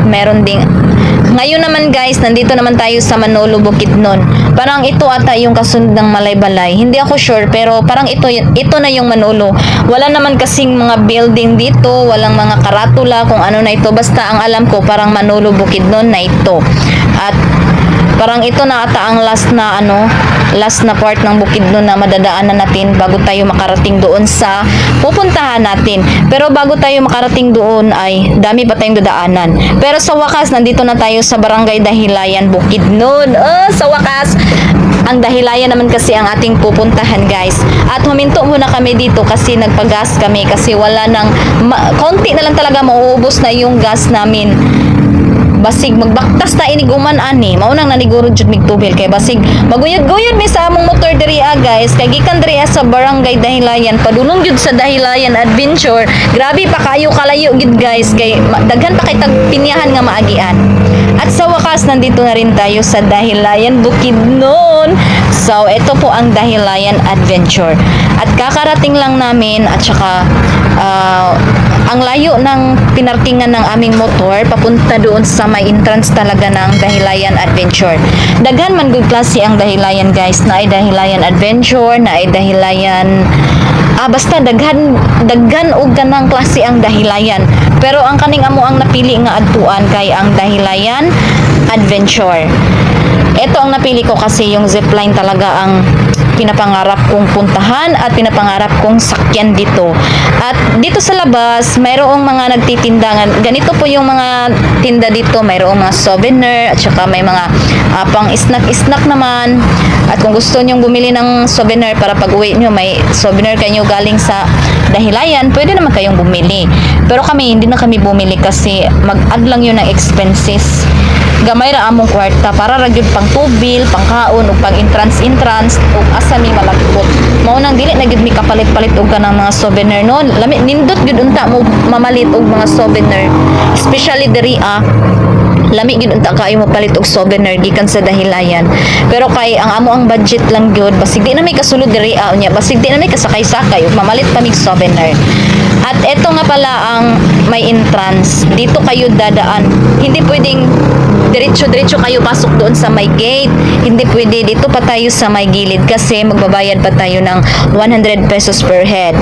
meron ding ngayon naman guys, nandito naman tayo sa Manolo Bukidnon. Parang ito ata yung kasunod ng Malaybalay. Hindi ako sure pero parang ito na yung Manolo. Wala naman kasing mga building dito, walang mga karatula kung ano na ito. Basta ang alam ko parang Manolo Bukidnon na ito. At parang ito na ata ang last na part ng Bukidnon na madadaanan natin bago tayo makarating doon sa pupuntahan natin. Pero bago tayo makarating doon ay dami pa tayong dadaanan. Pero sa wakas, nandito na tayo sa Barangay Dahilayan, Bukidnon. Sa wakas, ang Dahilayan naman kasi ang ating pupuntahan guys. At huminto muna kami dito kasi nagpagas kami kasi wala nang, konti na lang talaga mauubos na yung gas namin. Basig magbaktas na iniguman ani maunang naniguro jud mig tubil kay basig maguyod-guyod mi sa among motor diri guys kay gikan diri sa Barangay Dahilayan padulong jud sa Dahilayan Adventure. Grabe pa kayo kalayo gid guys kay daghan pa kay tagpinyahan nga maagian. At sa wakas nandito na rin tayo sa Dahilayan Bukidnon. So ito po ang Dahilayan Adventure. At kakarating lang namin at saka ang layo ng pinarkingan ng aming motor papunta doon sa may entrance talaga ng Dahilayan Adventure. Daghan man good klase ang Dahilayan guys, na ay Dahilayan Adventure, na ay Dahilayan basta daghan og ganang klase ang Dahilayan. Pero ang kaning amo ang napili nga adtuan kay ang Dahilayan Adventure. Ito ang napili ko kasi yung zipline talaga ang pinapangarap kong puntahan at pinapangarap kong sakyan dito. At dito sa labas, mayroong mga nagtitindangan. Ganito po yung mga tinda dito. Mayroong mga souvenir at saka may mga pang snack naman. At kung gusto nyong bumili ng souvenir para pag uwi nyo, may souvenir kayo galing sa Dahilayan, pwede naman kayong bumili. Pero kami, hindi na kami bumili kasi mag-add lang yun ng expenses. Gamay ra among kwarta para ra gyud pang tubil, pang kaon ug pang entrance ug asa mi malagpot. Mao nang dili na gyud mi kapalit-palit og kanang mga souvenir no. Lami nindot gyud unta mo mamalit og mga souvenir. Especially diri lami gyud unta kaayo mo palit og souvenir gikan sa Dahilayan. Pero kay ang amo ang budget lang gyud, basig di na may kasulod diri unya, basig di na may kasakay-sakay ug mamalit pa mig souvenir. At eto nga pala ang may entrance. Dito kayo dadaan. Hindi pwedeng diretso kayo pasok doon sa may gate. Hindi pwede. Dito pa tayo sa may gilid kasi magbabayad pa tayo ng 100 pesos per head.